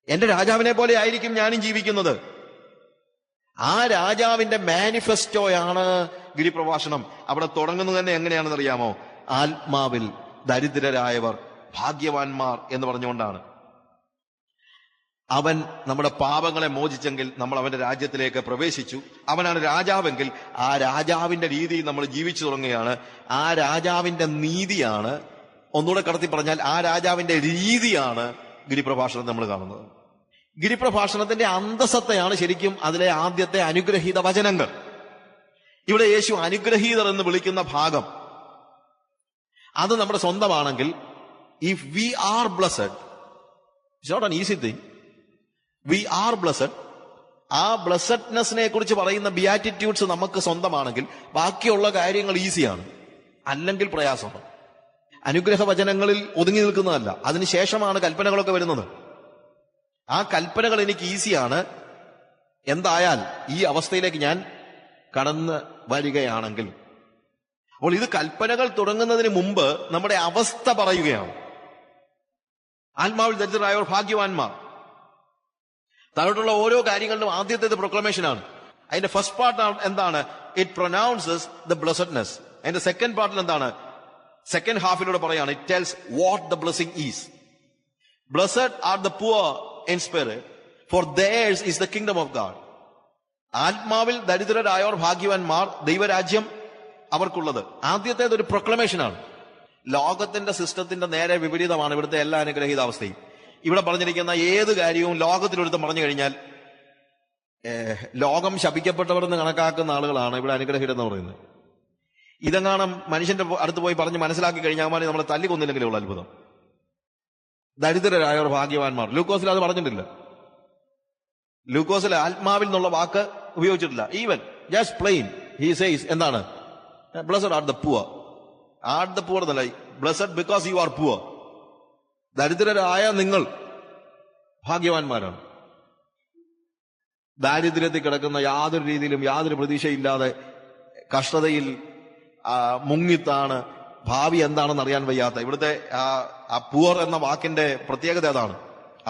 എന്റെ രാജാവിനെ പോലെ ആയിരിക്കും ഞാനും ജീവിക്കുന്നത്. ആ രാജാവിന്റെ മാനിഫെസ്റ്റോയാണ് ഗിരിപ്രഭാഷണം. അവിടെ തുടങ്ങുന്നത് തന്നെ എങ്ങനെയാണെന്ന് അറിയാമോ? ആത്മാവിൽ ദരിദ്രരായവർ ഭാഗ്യവാന്മാർ എന്ന് പറഞ്ഞുകൊണ്ടാണ്. അവൻ നമ്മുടെ പാപങ്ങളെ മോചിച്ചെങ്കിൽ നമ്മൾ അവന്റെ രാജ്യത്തിലേക്ക് പ്രവേശിച്ചു. അവനാണ് രാജാവെങ്കിൽ ആ രാജാവിന്റെ രീതിയിൽ നമ്മൾ ജീവിച്ചു തുടങ്ങുകയാണ്. ആ രാജാവിന്റെ നീതിയാണ്, ഒന്നുകൂടെ കടത്തി പറഞ്ഞാൽ ആ രാജാവിന്റെ രീതിയാണ് ഗിരിപ്രഭാഷണം നമ്മൾ കാണുന്നത്. ഗിരിപ്രഭാഷണത്തിന്റെ അന്തസത്തയാണ് ശരിക്കും അതിലെ ആദ്യത്തെ അനുഗ്രഹീത വചനങ്ങൾ. ഇവിടെ യേശു അനുഗ്രഹീതർ എന്ന് വിളിക്കുന്ന ഭാഗം അത് നമ്മുടെ സ്വന്തമാണെങ്കിൽ, if we are blessed, it's not an easy thing, we are blessed. ആ ബ്ലസ്ഡ്നെസ്സിനെ കുറിച്ച് പറയുന്ന ബിയാറ്റിറ്റ്യൂഡ്സ് നമുക്ക് സ്വന്തമാണെങ്കിൽ ബാക്കിയുള്ള കാര്യങ്ങൾ ഈസിയാണ്. അല്ലെങ്കിൽ പ്രയാസമാണ്. അനുഗ്രഹ വചനങ്ങളിൽ ഒതുങ്ങി നിൽക്കുന്നതല്ല, അതിനുശേഷമാണ് കൽപ്പനകളൊക്കെ വരുന്നത്. ആ കൽപ്പനകൾ എനിക്ക് ഈസിയാണ്. എന്തായാൽ ഈ അവസ്ഥയിലേക്ക് ഞാൻ കടന്നു വരികയാണെങ്കിൽ, അപ്പോൾ ഇത് കൽപ്പനകൾ തുടങ്ങുന്നതിന് മുമ്പ് നമ്മുടെ അവസ്ഥ പറയുകയാണ്. ആത്മാവിൽ ദരിദ്രരായവർ ഭാഗ്യവാന്മാർ. താഴോട്ടുള്ള ഓരോ കാര്യങ്ങളിലും ആദ്യത്തേത് പ്രൊക്ലമേഷനാണ്. അതിന്റെ ഫസ്റ്റ് പാർട്ട് എന്താണ്? It pronounces the blessedness. അതിന്റെ സെക്കൻഡ് പാർട്ടിൽ എന്താണ്? സെക്കൻഡ് ഹാഫിലൂടെ പറയാണ്, it tells what the blessing is. Blessed are the poor in spirit, for theirs is the kingdom of God. ആത്മാവിൽ ദരിദ്രരായവർ ഭാഗ്യവാന്മാർ, ദൈവരാജ്യം അവർക്കുള്ളത്. ആദ്യത്തേത് ഒരു പ്രൊക്ലമേഷനാണ്. ലോകത്തിന്റെ സിസ്റ്റത്തിന്റെ നേരെ വിപരീതമാണ് ഇവിടുത്തെ എല്ലാ അനുഗ്രഹീതാവസ്ഥയും. ഇവിടെ പറഞ്ഞിരിക്കുന്ന ഏത് കാര്യവും ലോകത്തിലൊരുത്തം പറഞ്ഞു കഴിഞ്ഞാൽ ലോകം ശപിക്കപ്പെട്ടവരെന്ന് കണക്കാക്കുന്ന ആളുകളാണ് ഇവിടെ അനുഗ്രഹീതെന്ന് പറയുന്നത്. ഇതെങ്ങാനും മനുഷ്യന്റെ അടുത്ത് പോയി പറഞ്ഞ് മനസ്സിലാക്കി കഴിഞ്ഞാൽ നമ്മളെ തല്ലിക്കൊന്നില്ലെങ്കിലേ ഉള്ളൂ അത്ഭുതം. ദരിദ്രരായവർ ഭാഗ്യവാന്മാർ. ലൂക്കോസിൽ അത് പറഞ്ഞിട്ടില്ല. ലൂക്കോസിൽ ആത്മാവിൽ നിന്നുള്ള വാക്ക് ഉപയോഗിച്ചിട്ടില്ല. Even just plain he says എന്താണ്? Blessed are the poor. Are the poor എന്നല്ല, blessed because you are poor. ദരിദ്രരായ നിങ്ങൾ ഭാഗ്യവാന്മാരാണ്. ദാരിദ്ര്യത്തിൽ കിടക്കുന്ന, യാതൊരു രീതിയിലും യാതൊരു പ്രതീക്ഷയില്ലാതെ കഷ്ടതയിൽ മുങ്ങിത്താണ്, ഭാവി എന്താണെന്ന് അറിയാൻ വയ്യാത്ത, ഇവിടുത്തെ ആ പുവർ എന്ന വാക്കിന്റെ പ്രത്യേകത അതാണ്.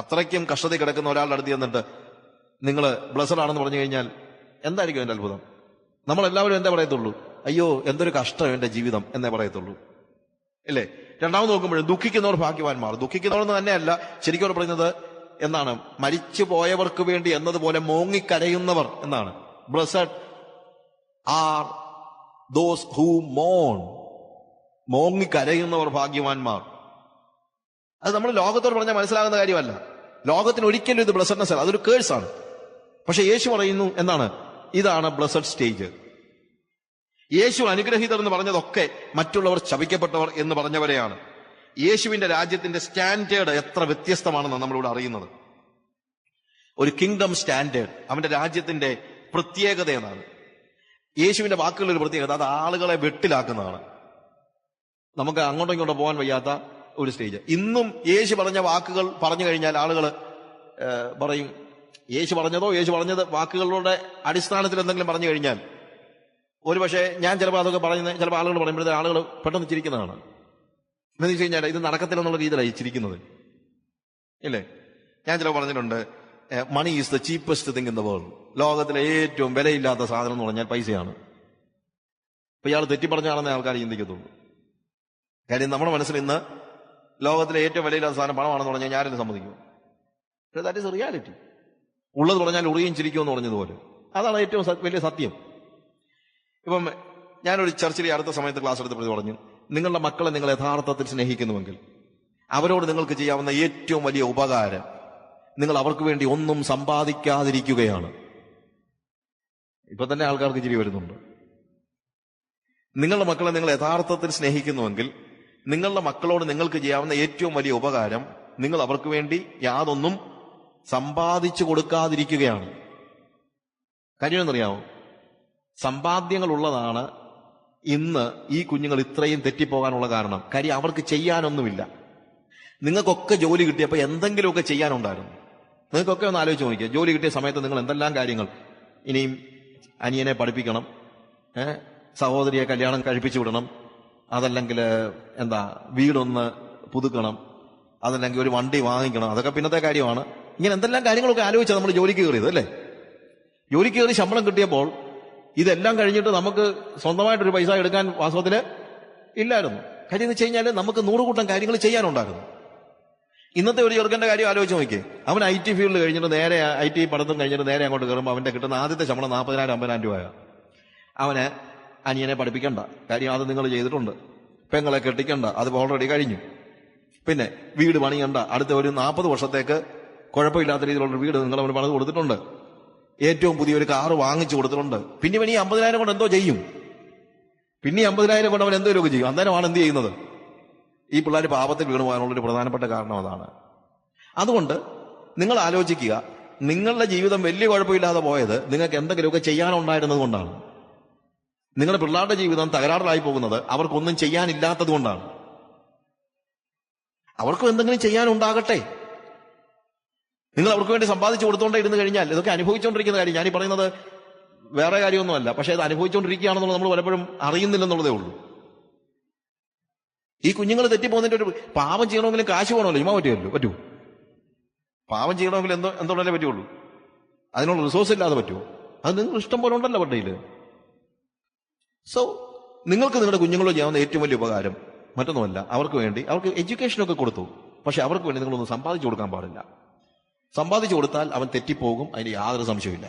അത്രയ്ക്കും കഷ്ടതയിൽ കിടക്കുന്ന ഒരാളുടെ അടുത്ത് ചെന്നിട്ട് നിങ്ങൾ ബ്ലെസ്ഡ് ആണെന്ന് പറഞ്ഞു കഴിഞ്ഞാൽ എന്തായിരിക്കും എന്റെ അത്ഭുതം? നമ്മളെല്ലാവരും എന്താ പറയത്തുള്ളൂ? അയ്യോ എന്തൊരു കഷ്ടം എന്റെ ജീവിതം എന്നേ പറയത്തുള്ളൂ, ഇല്ലേ? രണ്ടാമത് നോക്കുമ്പോഴും ദുഃഖിക്കുന്നവർ ഭാഗ്യവാന്മാർ. ദുഃഖിക്കുന്നവരെന്ന് തന്നെയല്ല, ശരിക്കും അവർ പറയുന്നത് എന്താണ്? മരിച്ചു പോയവർക്ക് വേണ്ടി എന്നതുപോലെ മോങ്ങിക്കരയുന്നവർ എന്നാണ്. ബ്ലെസ്ഡ് ആർ ദോസ് ഹൂ മോൺ. മോങ്ങിക്കരയുന്നവർ ഭാഗ്യവാന്മാർ. അത് നമ്മൾ ലോകത്തോട് പറഞ്ഞാൽ മനസ്സിലാകുന്ന കാര്യമല്ല. ലോകത്തിന് ഒരിക്കലും ഇത് ബ്ലെസ്ഡ്നെസ് അല്ല, അതൊരു കേഴ്സാണ്. പക്ഷെ യേശു പറയുന്നു എന്താണ്? ഇതാണ് ബ്ലെസ്ഡ് സ്റ്റേജ്. യേശു അനുഗ്രഹീതർ എന്ന് പറഞ്ഞതൊക്കെ മറ്റുള്ളവർ ശപിക്കപ്പെട്ടവർ എന്ന് പറഞ്ഞവരെയാണ്. യേശുവിന്റെ രാജ്യത്തിന്റെ സ്റ്റാൻഡേർഡ് എത്ര വ്യത്യസ്തമാണെന്ന് നമ്മളിവിടെ അറിയുന്നത്. ഒരു കിങ്ഡം സ്റ്റാൻഡേർഡ്, അവന്റെ രാജ്യത്തിന്റെ പ്രത്യേകത എന്നാണ്. യേശുവിന്റെ വാക്കുകളുടെ ഒരു പ്രത്യേകത, അത് ആളുകളെ വെട്ടിലാക്കുന്നതാണ്. നമുക്ക് അങ്ങോട്ടും ഇങ്ങോട്ടും പോകാൻ വയ്യാത്ത ഒരു സ്റ്റേജ്. ഇന്നും യേശു പറഞ്ഞ വാക്കുകൾ പറഞ്ഞു കഴിഞ്ഞാൽ ആളുകൾ പറയും, യേശു പറഞ്ഞത് വാക്കുകളുടെ അടിസ്ഥാനത്തിൽ എന്തെങ്കിലും പറഞ്ഞു കഴിഞ്ഞാൽ, ഒരു പക്ഷേ ഞാൻ ചിലപ്പോൾ അതൊക്കെ പറയുന്നത് ചിലപ്പോൾ ആളുകൾ പറയുമ്പോഴത്തെ ആളുകൾ പെട്ടെന്ന് ചിരിക്കുന്നതാണ്. എന്ന് വെച്ച് കഴിഞ്ഞാൽ ഇത് നടക്കത്തില്ലെന്നുള്ള രീതിയിലായി ചിരിക്കുന്നത്, ഇല്ലേ? ഞാൻ ചിലപ്പോൾ പറഞ്ഞിട്ടുണ്ട്, money is the cheapest thing in the world. ലോകത്തിലെ ഏറ്റവും വിലയില്ലാത്ത സാധനം എന്ന് പറഞ്ഞാൽ പൈസയാണ്. അപ്പൊ ഇയാൾ തെറ്റി പറഞ്ഞാണെന്നേ ആൾക്കാർ ചിന്തിക്കത്തുള്ളൂ. കാര്യം നമ്മുടെ മനസ്സിൽ ഇന്ന് ലോകത്തിലെ ഏറ്റവും വിലയില്ലാത്ത സാധനം പണമാണെന്ന് പറഞ്ഞാൽ ഞാനെന്നെ സമ്മതിക്കും. That is reality. ഉള്ളത് പറഞ്ഞാൽ ഉറിയും ചിരിക്കുമെന്ന് പറഞ്ഞതുപോലെ അതാണ് ഏറ്റവും വലിയ സത്യം. ഇപ്പം ഞാനൊരു ചർച്ചിലെ അടുത്ത സമയത്ത് ക്ലാസ് എടുത്തപ്പോൾ പറഞ്ഞു, നിങ്ങളുടെ മക്കളെ നിങ്ങൾ യഥാർത്ഥത്തിൽ സ്നേഹിക്കുന്നുവെങ്കിൽ അവരോട് നിങ്ങൾക്ക് ചെയ്യാവുന്ന ഏറ്റവും വലിയ ഉപകാരം നിങ്ങൾ അവർക്ക് വേണ്ടി ഒന്നും സമ്പാദിക്കാതിരിക്കുകയാണ്. ഇപ്പൊ തന്നെ ആൾക്കാർക്ക് ചിരി വരുന്നുണ്ട്. നിങ്ങളുടെ മക്കളെ നിങ്ങൾ യഥാർത്ഥത്തിൽ സ്നേഹിക്കുന്നുവെങ്കിൽ നിങ്ങളുടെ മക്കളോട് നിങ്ങൾക്ക് ചെയ്യാവുന്ന ഏറ്റവും വലിയ ഉപകാരം നിങ്ങൾ അവർക്ക് വേണ്ടി യാതൊന്നും സമ്പാദിച്ചു കൊടുക്കാതിരിക്കുകയാണ്. കാര്യം എന്നറിയാമോ? സമ്പാദ്യങ്ങൾ ഉള്ളതാണ് ഇന്ന് ഈ കുഞ്ഞുങ്ങൾ ഇത്രയും തെറ്റിപ്പോകാനുള്ള കാരണം. കാര്യം അവർക്ക് ചെയ്യാനൊന്നുമില്ല. നിങ്ങൾക്കൊക്കെ ജോലി കിട്ടിയപ്പോൾ എന്തെങ്കിലുമൊക്കെ ചെയ്യാനുണ്ടായിരുന്നു. നിങ്ങൾക്കൊക്കെ ഒന്ന് ആലോചിച്ച് നോക്കിക്കുക, ജോലി കിട്ടിയ സമയത്ത് നിങ്ങൾ എന്തെല്ലാം കാര്യങ്ങൾ, ഇനിയും അനിയനെ പഠിപ്പിക്കണം, സഹോദരിയെ കല്യാണം കഴിപ്പിച്ചു വിടണം, അതല്ലെങ്കിൽ വീടൊന്ന് പുതുക്കണം, അതല്ലെങ്കിൽ ഒരു വണ്ടി വാങ്ങിക്കണം, അതൊക്കെ പിന്നത്തെ കാര്യമാണ്. ഇങ്ങനെ എന്തെല്ലാം കാര്യങ്ങളൊക്കെ ആലോചിച്ചാൽ നമ്മൾ ജോലിക്ക് കയറിയത് അല്ലേ? ജോലിക്ക് കയറി ശമ്പളം കിട്ടിയപ്പോൾ ഇതെല്ലാം കഴിഞ്ഞിട്ട് നമുക്ക് സ്വന്തമായിട്ടൊരു പൈസ എടുക്കാൻ വാസ്തവത്തില് ഇല്ലായിരുന്നു. കാര്യം എന്ന് വെച്ച് കഴിഞ്ഞാൽ നമുക്ക് 100 കൂട്ടം കാര്യങ്ങൾ ചെയ്യാനുണ്ടായിരുന്നു. ഇന്നത്തെ ഒരു ചെറുക്കന്റെ കാര്യം ആലോചിച്ച് നോക്കിയേ. അവൻ IT ഫീൽഡ് കഴിഞ്ഞിട്ട് നേരെ IT പഠിത്തം കഴിഞ്ഞിട്ട് നേരെ അങ്ങോട്ട് കയറുമ്പോൾ അവന്റെ കിട്ടുന്ന ആദ്യത്തെ ശമ്പളം 40,000 50,000 രൂപയാണ്. അവന് അനിയനെ പഠിപ്പിക്കണ്ട, കാര്യം അത് നിങ്ങൾ ചെയ്തിട്ടുണ്ട്. പെങ്ങളെ കെട്ടിക്കണ്ട, അത് ഓൾറെഡി കഴിഞ്ഞു. പിന്നെ വീട് പണിയണ്ട, അടുത്ത ഒരു 40 വർഷത്തേക്ക് കുഴപ്പമില്ലാത്ത രീതിയിലുള്ള വീട് നിങ്ങൾ അവന് പണിത് കൊടുത്തിട്ടുണ്ട്. ഏറ്റവും പുതിയൊരു കാറ് വാങ്ങിച്ചു കൊടുത്തിട്ടുണ്ട്. പിന്നെ ഈ 50,000 കൊണ്ട് എന്തോ ചെയ്യും? പിന്നെ 50,000 കൊണ്ട് അവൻ എന്തോരൊക്കെ ചെയ്യും. അന്നേരമാണ് എന്ത് ചെയ്യുന്നത്? ഈ പിള്ളേർ പാപത്തിൽ വീണു പോകാനുള്ളൊരു പ്രധാനപ്പെട്ട കാരണം അതാണ്. അതുകൊണ്ട് നിങ്ങൾ ആലോചിക്കുക, നിങ്ങളുടെ ജീവിതം വലിയ കുഴപ്പമില്ലാതെ പോയത് നിങ്ങൾക്ക് എന്തെങ്കിലുമൊക്കെ ചെയ്യാനുണ്ടായിരുന്നത് കൊണ്ടാണ്. നിങ്ങളുടെ പിള്ളേരുടെ ജീവിതം തകരാറിലായി പോകുന്നത് അവർക്കൊന്നും ചെയ്യാനില്ലാത്തത് കൊണ്ടാണ്. അവർക്കും എന്തെങ്കിലും ചെയ്യാനുണ്ടാകട്ടെ. നിങ്ങൾ അവർക്ക് വേണ്ടി സമ്പാദിച്ചു കൊടുത്തോണ്ടേ ഇരുന്ന് കഴിഞ്ഞാൽ ഇതൊക്കെ അനുഭവിച്ചുകൊണ്ടിരിക്കുന്ന കാര്യം. ഞാനീ പറയുന്നത് വേറെ കാര്യമൊന്നുമല്ല, പക്ഷെ അത് അനുഭവിച്ചുകൊണ്ടിരിക്കുകയാണെന്നുള്ളത് നമ്മൾ പലപ്പോഴും അറിയുന്നില്ലെന്നുള്ളതേ ഉള്ളൂ. ഈ കുഞ്ഞുങ്ങൾ തെറ്റിപ്പോകുന്നതിന്റെ ഒരു പാപം ചെയ്യണമെങ്കിലും കാശ് വേണമല്ലോ, ചുമ്മാ പറ്റൂ? പാപം ചെയ്യണമെങ്കിൽ എന്തോടല്ലേ പറ്റുള്ളൂ? അതിനുള്ള റിസോഴ്സ് ഇല്ലാതെ പറ്റുമോ? അത് നിങ്ങൾ ഇഷ്ടം പോലെ ഉണ്ടല്ലോ അവരുടെ. സോ നിങ്ങൾക്ക് നിങ്ങളുടെ കുഞ്ഞുങ്ങളോ ചെയ്യാവുന്ന ഏറ്റവും വലിയ ഉപകാരം മറ്റൊന്നുമല്ല, അവർക്ക് വേണ്ടി അവർക്ക് എഡ്യൂക്കേഷനൊക്കെ കൊടുത്തു, പക്ഷെ അവർക്ക് വേണ്ടി നിങ്ങളൊന്നും സമ്പാദിച്ചു കൊടുക്കാൻ പാടില്ല. സമ്പാദിച്ചു കൊടുത്താൽ അവൻ തെറ്റിപ്പോകും, അതിന് യാതൊരു സംശയമില്ല,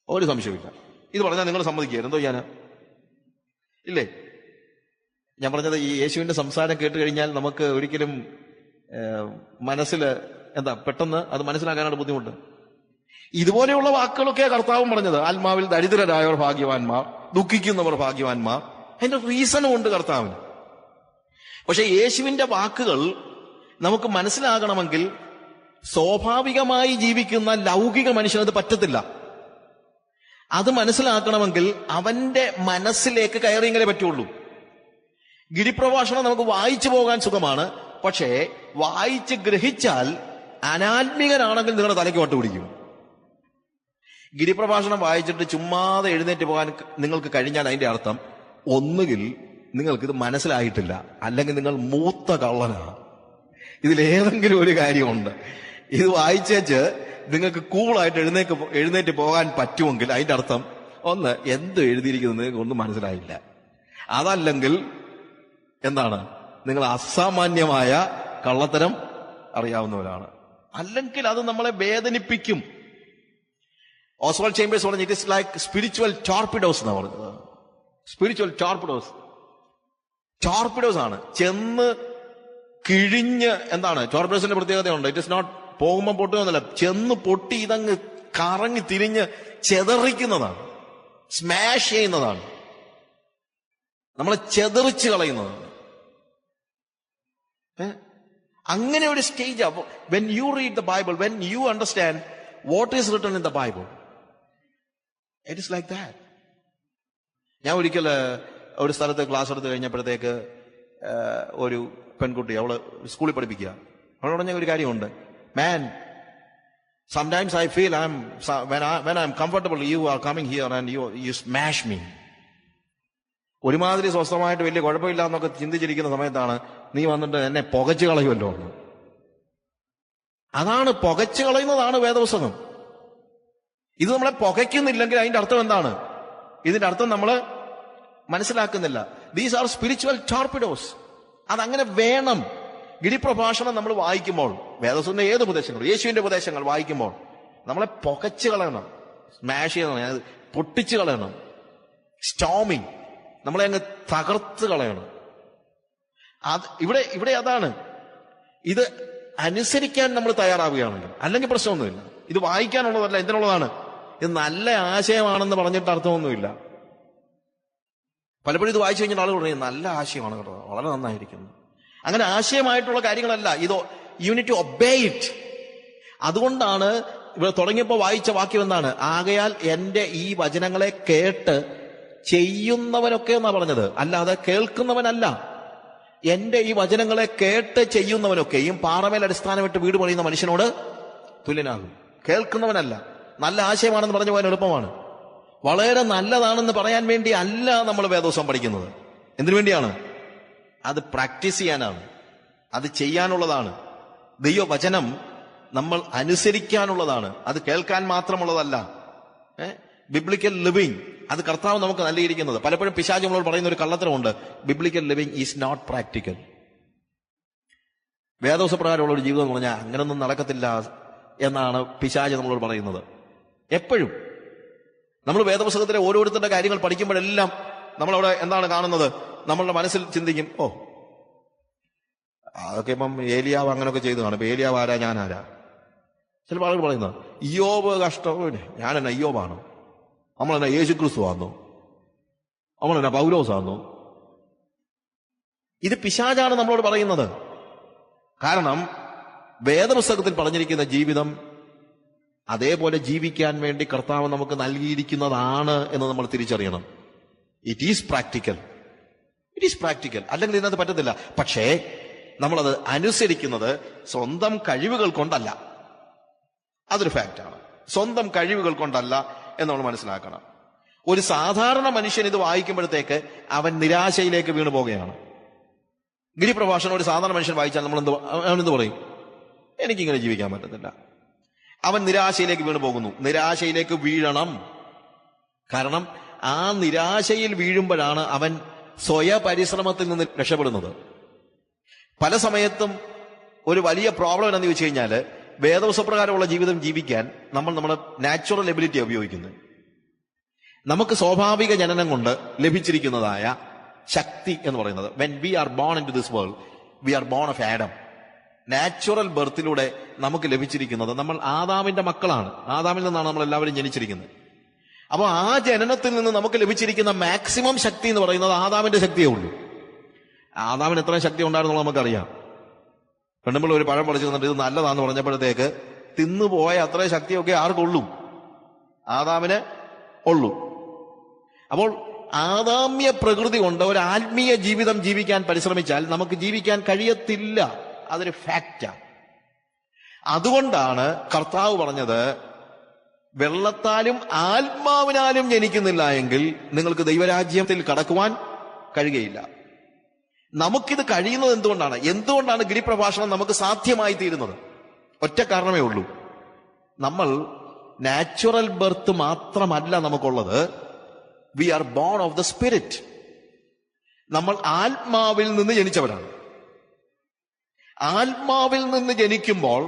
ഒരു സംശയമില്ല. ഇത് പറഞ്ഞാൽ നിങ്ങൾ സമ്മതിക്കുക, എന്തോ ചെയ്യാന് ഇല്ലേ? ഞാൻ പറഞ്ഞത് ഈ യേശുവിന്റെ സംസാരം കേട്ട് കഴിഞ്ഞാൽ നമുക്ക് ഒരിക്കലും മനസ്സിൽ പെട്ടെന്ന് അത് മനസ്സിലാക്കാനാണ് ബുദ്ധിമുട്ട്. ഇതുപോലെയുള്ള വാക്കുകളൊക്കെ കർത്താവും പറഞ്ഞത്. ആത്മാവിൽ ദരിദ്രരായവർ ഭാഗ്യവാന്മാർ, ദുഃഖിക്കുന്നവർ ഭാഗ്യവാന്മാർ. അതിന്റെ റീസണും ഉണ്ട് കർത്താവിന്. പക്ഷെ യേശുവിന്റെ വാക്കുകൾ നമുക്ക് മനസ്സിലാകണമെങ്കിൽ സ്വാഭാവികമായി ജീവിക്കുന്ന ലൗകിക മനുഷ്യനത് പറ്റത്തില്ല. അത് മനസ്സിലാക്കണമെങ്കിൽ അവന്റെ മനസ്സിലേക്ക് കയറിയെങ്കിലേ പറ്റുള്ളൂ. ഗിരിപ്രഭാഷണം നമുക്ക് വായിച്ചു പോകാൻ സുഖമാണ്, പക്ഷേ വായിച്ച് ഗ്രഹിച്ചാൽ അനാത്മികനാണെങ്കിൽ നിങ്ങളുടെ തലയ്ക്ക് വട്ട് പിടിക്കും. ഗിരിപ്രഭാഷണം വായിച്ചിട്ട് ചുമ്മാതെ എഴുന്നേറ്റ് പോകാൻ നിങ്ങൾക്ക് കഴിഞ്ഞാൽ അതിന്റെ അർത്ഥം ഒന്നുകിൽ നിങ്ങൾക്കിത് മനസ്സിലായിട്ടില്ല, അല്ലെങ്കിൽ നിങ്ങൾ മൂത്ത കള്ളനാണ്. ഇതിലേതെങ്കിലും ഒരു കാര്യമുണ്ട്. ഇത് വായിച്ചേച്ച് നിങ്ങൾക്ക് കൂളായിട്ട് എഴുന്നേറ്റ് പോകാൻ പറ്റുമെങ്കിൽ അതിന്റെ അർത്ഥം ഒന്ന്, എന്ത് എഴുതിയിരിക്കുന്നത് നിങ്ങൾക്ക് ഒന്നും മനസ്സിലായില്ല. അതല്ലെങ്കിൽ എന്താണ്? നിങ്ങൾ അസാമാന്യമായ കള്ളത്തരം അറിയാവുന്നവരാണ്. അല്ലെങ്കിൽ അത് നമ്മളെ വേദനിപ്പിക്കും. ഓസ്വാൾഡ് ചേമ്പേഴ്സ് പറഞ്ഞു, it is like spiritual torpedoes എന്നാണ് പറഞ്ഞത്. സ്പിരിച്വൽ ടോർപിഡോസ് ആണ്. ചെന്ന് കിഴിഞ്ഞ് ടോർപിഡോസിന്റെ പ്രത്യേകതയുണ്ട്. ഇറ്റ് ഇസ് നോട്ട് പോകുമ്പോൾ പൊട്ടുകയെന്നല്ല, ചെന്ന് പൊട്ടി ഇതങ്ങ് കറങ്ങി തിരിഞ്ഞ് ചെതറിക്കുന്നതാണ്, സ്മാഷ് ചെയ്യുന്നതാണ്, നമ്മളെ ചെതറിച്ച് കളയുന്നതാണ്. അങ്ങനെ ഒരു stage. When you read the Bible, when you understand what is written in the Bible, it is like that. ഞാൻ ഒരിക്കൽ ഒരു സ്ഥലത്ത് ക്ലാസ് എടുത്ത് കഴിഞ്ഞപ്പോഴത്തേക്ക് ഒരു പെൺകുട്ടി, അവള് സ്കൂളിൽ പഠിപ്പിക്കുക, അവളോട് പറഞ്ഞ ഒരു കാര്യമുണ്ട്. Man, sometimes I feel when I'm comfortable, you are coming here and you smash me. ഒരുമാതിരി സ്വസ്ഥമായിട്ട് വലിയ കുഴപ്പമില്ല എന്നൊക്കെ ചിന്തിച്ചിരിക്കുന്ന സമയത്താണ് നീ വന്നിട്ട് എന്നെ പുകച്ചു കളയുമല്ലോ. അതാണ്, പുകച്ചു കളയുന്നതാണ് വേദപുസ്തകം. ഇത് നമ്മളെ പുകയ്ക്കുന്നില്ലെങ്കിൽ അതിന്റെ അർത്ഥം എന്താണ്? ഇതിന്റെ അർത്ഥം നമ്മൾ മനസ്സിലാക്കുന്നില്ല. These are spiritual torpedoes. അതങ്ങനെ വേണം. ഗിരിപ്രഭാഷണം നമ്മൾ വായിക്കുമ്പോൾ, വേദപുസ്തകത്തിന്റെ ഏത് ഉപദേശങ്ങൾ, യേശുവിന്റെ ഉപദേശങ്ങൾ വായിക്കുമ്പോൾ നമ്മളെ പുകച്ചു കളയണം, സ്മാഷ് ചെയ്യണം, പൊട്ടിച്ചു കളയണം, സ്റ്റോമിങ്, നമ്മളെ അങ്ങ് തകർത്ത് കളയണം. ഇവിടെ അതാണ്. ഇത് അനുസരിക്കാൻ നമ്മൾ തയ്യാറാവുകയാണെങ്കിൽ, അല്ലെങ്കിൽ പ്രശ്നമൊന്നുമില്ല. ഇത് വായിക്കാനുള്ളതല്ല, എന്തിനുള്ളതാണ്? ഇത് നല്ല ആശയമാണെന്ന് പറഞ്ഞിട്ട് അർത്ഥമൊന്നുമില്ല. പലപ്പോഴും ഇത് വായിച്ചു കഴിഞ്ഞിട്ട് ആളുകൾ പറയും നല്ല ആശയമാണ് കേട്ടോ, വളരെ നന്നായിരിക്കുന്നു. അങ്ങനെ ആശയമായിട്ടുള്ള കാര്യങ്ങളല്ല ഇത്. You need to obey it. അതുകൊണ്ടാണ് ഇവിടെ തുടങ്ങിയപ്പോൾ വായിച്ച വാക്യം എന്താണ്? ആകയാൽ എന്റെ ഈ വചനങ്ങളെ കേട്ട് ചെയ്യുന്നവനൊക്കെ എന്നാ പറഞ്ഞത്, അല്ലാതെ കേൾക്കുന്നവനല്ല. എന്റെ ഈ വചനങ്ങളെ കേട്ട് ചെയ്യുന്നവനൊക്കെയും പാറമേൽ അടിസ്ഥാനമിട്ട് വീട് പണിയുന്ന മനുഷ്യനോട് തുല്യനാകും. കേൾക്കുന്നവനല്ല. നല്ല ആശയമാണെന്ന് പറഞ്ഞു പോകാൻ എളുപ്പമാണ്. വളരെ നല്ലതാണെന്ന് പറയാൻ വേണ്ടി അല്ല നമ്മൾ വേദോസം പഠിക്കുന്നത്. എന്തിനു വേണ്ടിയാണ്? അത് പ്രാക്ടീസ് ചെയ്യാനാണ്, അത് ചെയ്യാനുള്ളതാണ്. ദൈവവചനം നമ്മൾ അനുസരിക്കാനുള്ളതാണ്. അത് കേൾക്കാൻ മാത്രമുള്ളതല്ല. ബിബ്ലിക്കൽ ലിവിങ് അത് കർത്താവ് നമുക്ക് നൽകിയിരിക്കുന്നത്. പലപ്പോഴും പിശാച് നമ്മളോട് പറയുന്ന ഒരു കള്ളത്തരമുണ്ട്, biblical living is not practical. വേദോസപ്രകാരമുള്ള ഒരു ജീവിതം എന്ന് പറഞ്ഞാൽ അങ്ങനൊന്നും നടക്കത്തില്ല എന്നാണ് പിശാച് നമ്മളോട് പറയുന്നത്. എപ്പോഴും നമ്മൾ വേദപുസ്തകത്തിലെ ഓരോരുത്തരുടെ കാര്യങ്ങൾ പഠിക്കുമ്പോഴെല്ലാം നമ്മളവിടെ എന്താണ് കാണുന്നത്? നമ്മളുടെ മനസ്സിൽ ചിന്തിക്കും, ഓ അതൊക്കെ ഇപ്പം ഏലിയാവ് അങ്ങനെയൊക്കെ ചെയ്തു കാണും. ഇപ്പൊ ഏലിയാവ് ആരാ, ഞാൻ ആരാ? ചില ആളുകൾ പറയുന്നത് ഇയ്യോബ് കഷ്ടം, ഞാൻ എന്നാ ഇയ്യോബാണ്, നമ്മളെന്നാ യേശുക്രിസ്തു ആണെന്നോ, നമ്മളെന്നാ പൗലോസാണെന്നോ? ഇത് പിശാചാണ് നമ്മളോട് പറയുന്നത്. കാരണം വേദപുസ്തകത്തിൽ പറഞ്ഞിരിക്കുന്ന ജീവിതം അതേപോലെ ജീവിക്കാൻ വേണ്ടി കർത്താവ് നമുക്ക് നൽകിയിരിക്കുന്നതാണ് എന്ന് നമ്മൾ തിരിച്ചറിയണം. It is practical, it is practical. അല്ലെങ്കിൽ ഇതിനകത്ത് പറ്റത്തില്ല. പക്ഷേ നമ്മളത് അനുസരിക്കുന്നത് സ്വന്തം കഴിവുകൾ കൊണ്ടല്ല. അതൊരു ഫാക്റ്റാണ്. സ്വന്തം കഴിവുകൾ കൊണ്ടല്ല എന്ന് നമ്മൾ മനസ്സിലാക്കണം. ഒരു സാധാരണ മനുഷ്യൻ ഇത് വായിക്കുമ്പോഴത്തേക്ക് അവൻ നിരാശയിലേക്ക് വീണു പോകുകയാണ്. ഗിരിപ്രഭാഷണം ഒരു സാധാരണ മനുഷ്യൻ വായിച്ചാൽ അവനെന്ത് പറയും? എനിക്കിങ്ങനെ ജീവിക്കാൻ പറ്റത്തില്ല. അവൻ നിരാശയിലേക്ക് വീണു പോകുന്നു. നിരാശയിലേക്ക് വീഴണം. കാരണം ആ നിരാശയിൽ വീഴുമ്പോഴാണ് അവൻ സ്വയപരിശ്രമത്തിൽ നിന്ന് രക്ഷപ്പെടുന്നത്. പല സമയത്തും ഒരു വലിയ പ്രോബ്ലം എന്താണെന്ന് ചോദിച്ചു കഴിഞ്ഞാൽ, വേദവസപ്രകാരമുള്ള ജീവിതം ജീവിക്കാൻ നമ്മൾ നമ്മുടെ നാച്ചുറൽ എബിലിറ്റി ഉപയോഗിക്കുന്നത്. നമുക്ക് സ്വാഭാവിക ജനനം കൊണ്ട് ലഭിച്ചിരിക്കുന്നതായ ശക്തി എന്ന് പറയുന്നത്, when we are born into this world, we are born of Adam. Natural ബർത്തിലൂടെ നമുക്ക് ലഭിച്ചിരിക്കുന്നത്, നമ്മൾ ആദാമിന്റെ മക്കളാണ്. ആദാമിൽ നിന്നാണ് നമ്മൾ എല്ലാവരും ജനിച്ചിരിക്കുന്നത്. അപ്പോൾ ആ ജനനത്തിൽ നിന്ന് നമുക്ക് ലഭിച്ചിരിക്കുന്ന മാക്സിമം ശക്തി എന്ന് പറയുന്നത് ആദാമിന്റെ ശക്തിയേ ഉള്ളൂ. ആദാമിന് എത്ര ശക്തി ഉണ്ടായിരുന്നുള്ളത് നമുക്കറിയാം. പെണ്ണുമ്പോൾ ഒരു പഴം പറിച്ചു തന്നിട്ട് ഇത് നല്ലതാന്ന് പറഞ്ഞപ്പോഴത്തേക്ക് തിന്നുപോയ അത്ര ശക്തിയൊക്കെ ആർക്കുള്ളൂ? ആദാമിന് ഉള്ളൂ. അപ്പോൾ ആദാമ്യ പ്രകൃതി കൊണ്ട് ഒരു ആത്മീയ ജീവിതം ജീവിക്കാൻ പരിശ്രമിച്ചാൽ നമുക്ക് ജീവിക്കാൻ കഴിയത്തില്ല. അതൊരു ഫാക്റ്റാണ്. അതുകൊണ്ടാണ് കർത്താവ് പറഞ്ഞത്, വെള്ളത്താലും ആത്മാവിനാലും ജനിക്കുന്നില്ല എങ്കിൽ നിങ്ങൾക്ക് ദൈവരാജ്യത്തിൽ കടക്കുവാൻ കഴിയുകയില്ല. നമുക്കിത് കഴിയുന്നത് എന്തുകൊണ്ടാണ് ഗിരിപ്രഭാഷണം നമുക്ക് സാധ്യമായി തീരുന്നത്? ഒറ്റ കാരണമേ ഉള്ളൂ. നമ്മൾ നാച്ചുറൽ ബർത്ത് മാത്രമല്ല നമുക്കുള്ളത്, we are born of the spirit. നമ്മൾ ആത്മാവിൽ നിന്ന് ജനിച്ചവരാണ്. ആത്മാവിൽ നിന്ന് ജനിക്കുമ്പോൾ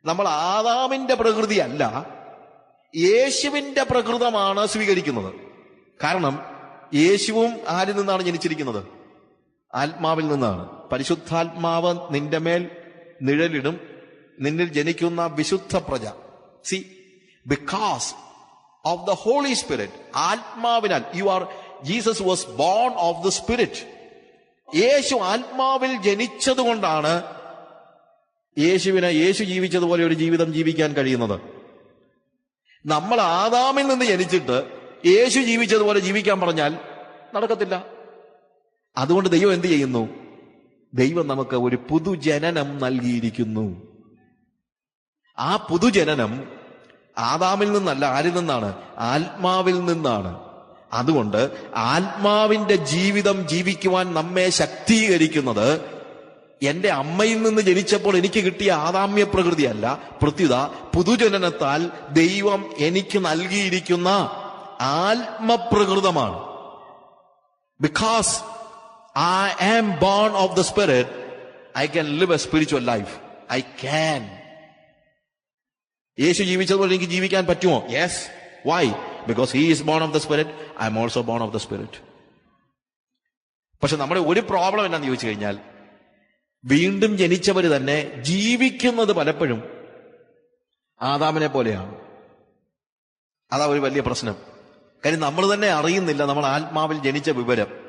നമ്മൾ ആദാമിന്റെ പ്രകൃതി അല്ല, യേശുവിന്റെ പ്രകൃതമാണ് സ്വീകരിക്കുന്നത്. കാരണം യേശുവും ആരിൽ നിന്നാണ് ജനിച്ചിരിക്കുന്നത്? ആത്മാവിൽ നിന്നാണ്. പരിശുദ്ധാത്മാവ് നിന്റെ മേൽ നിഴലിടും, നിന്നിൽ ജനിക്കുന്ന വിശുദ്ധ പ്രജ. See, because of the holy spirit, ആത്മാവിനാൽ Jesus was born of the spirit. യേശു ആത്മാവിൽ ജനിച്ചതുകൊണ്ടാണ് യേശു ജീവിച്ചതുപോലെ ഒരു ജീവിതം ജീവിക്കാൻ കഴിയുന്നത്. നമ്മൾ ആദാമിൽ നിന്ന് ജനിച്ചിട്ട് യേശു ജീവിച്ചതുപോലെ ജീവിക്കാൻ പറഞ്ഞാൽ നടക്കത്തില്ല. അതുകൊണ്ട് ദൈവം എന്ത് ചെയ്യുന്നു? ദൈവം നമുക്ക് ഒരു പുതുജനനം നൽകിയിരിക്കുന്നു. ആ പുതുജനനം ആദാമിൽ നിന്നല്ല. ആരിൽ നിന്നാണ്? ആത്മാവിൽ നിന്നാണ്. അതുകൊണ്ട് ആത്മാവിന്റെ ജീവിതം ജീവിക്കുവാൻ നമ്മെ ശക്തീകരിക്കുന്നത് എന്റെ അമ്മയിൽ നിന്ന് ജനിച്ചപ്പോൾ എനിക്ക് കിട്ടിയ ആദാമ്യ പ്രകൃതിയല്ല, പ്രത്യുത പുതുജനനത്താൽ ദൈവം എനിക്ക് നൽകിയിരിക്കുന്ന ആത്മപ്രകൃതമാണ്. Because I am born of the Spirit, I can live a spiritual life. I can. യേശു ജീവിച്ചതുപോലെ എനിക്ക് ജീവിക്കാൻ പറ്റുമോ? Yes. Why? Because he is born of the Spirit, I am also born of the Spirit. പക്ഷെ നമ്മുടെ ഒരു problem എന്നാന്ന് ചോദിച്ചു കഴിഞ്ഞാൽ, വീണ്ടും ജനിച്ചവർ തന്നെ ജീവിക്കുന്നത് പലപ്പോഴും ആദാമിനെ പോലെയാണ്. അതാ ഒരു വലിയ പ്രശ്നം. കാര്യം നമ്മൾ തന്നെ അറിയുന്നില്ല നമ്മൾ ആത്മാവിൽ ജനിച്ച വിവരം.